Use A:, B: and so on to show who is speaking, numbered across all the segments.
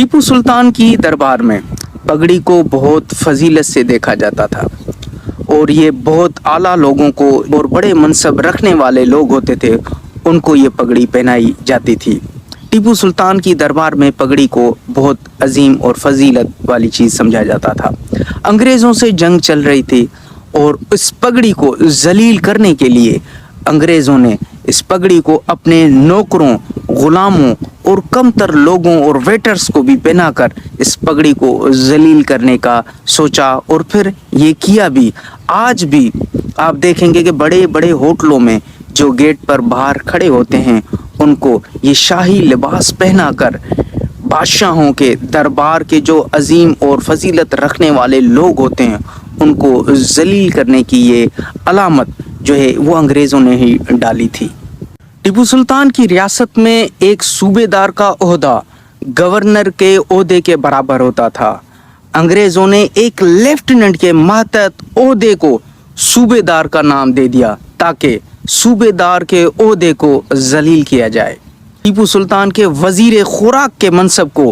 A: टीपू सुल्तान की दरबार में पगड़ी को बहुत फजीलत से देखा जाता था और ये बहुत आला लोगों को और बड़े मनसब रखने वाले लोग होते थे, उनको ये पगड़ी पहनाई जाती थी। टीपू सुल्तान की दरबार में पगड़ी को बहुत अजीम और फजीलत वाली चीज़ समझा जाता था। अंग्रेज़ों से जंग चल रही थी और इस पगड़ी को जलील करने के लिए अंग्रेज़ों ने इस पगड़ी को अपने नौकरों, गुलामों और कमतर लोगों और वेटर्स को भी पहनाकर इस पगड़ी को जलील करने का सोचा और फिर ये किया भी। आज भी आप देखेंगे कि बड़े बड़े होटलों में जो गेट पर बाहर खड़े होते हैं, उनको ये शाही लिबास पहनाकर बादशाहों के दरबार के जो अजीम और फजीलत रखने वाले लोग होते हैं, उनको जलील करने की ये अलामत जो है वो अंग्रेज़ों ने ही डाली थी। टीपू सुल्तान की रियासत में एक सूबेदार का ओहदा गवर्नर के ओहदे के बराबर होता था। अंग्रेज़ों ने एक लेफ्टिनेंट के मातहत ओहदे को सूबेदार का नाम दे दिया ताकि सूबेदार के ओहदे को जलील किया जाए। टीपू सुल्तान के वजीर खुराक के मनसब को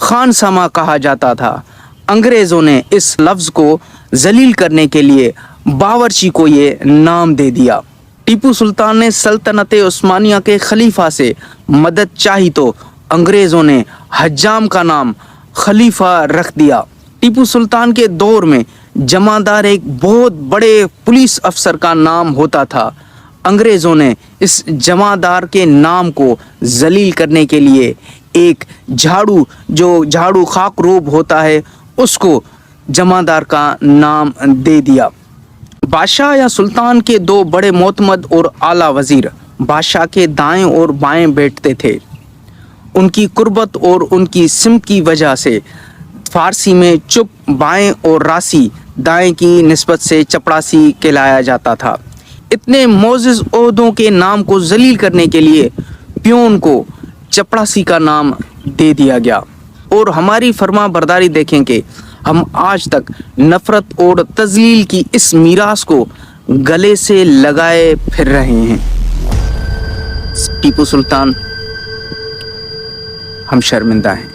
A: खानसामा कहा जाता था। अंग्रेज़ों ने इस लफ्ज़ को जलील करने के लिए बावर्ची को ये नाम दे दिया। टीपू सुल्तान ने सल्तनत उस्मानिया के खलीफा से मदद चाही तो अंग्रेज़ों ने हज्जाम का नाम खलीफा रख दिया। टीपू सुल्तान के दौर में जमादार एक बहुत बड़े पुलिस अफसर का नाम होता था। अंग्रेज़ों ने इस जमादार के नाम को जलील करने के लिए एक झाड़ू खाकरूब होता है, उसको जमादार का नाम दे दिया। बादशाह या सुल्तान के दो बड़े मोतमद और आला वजीर बादशाह के दाएं और बाएं बैठते थे। उनकी कुर्बत और उनकी सिमत की वजह से फारसी में चुप बाएं और रासी दाएं की निस्बत से चपड़ासी कहलाया जाता था। इतने मोअज़्ज़ज़ ओहदों के नाम को जलील करने के लिए प्योन को चपड़ासी का नाम दे दिया गया। और हमारी फर्मा बरदारी देखें कि हम आज तक नफ़रत और तज़लील की इस मीरास को गले से लगाए फिर रहे हैं। टीपू सुल्तान, हम शर्मिंदा हैं।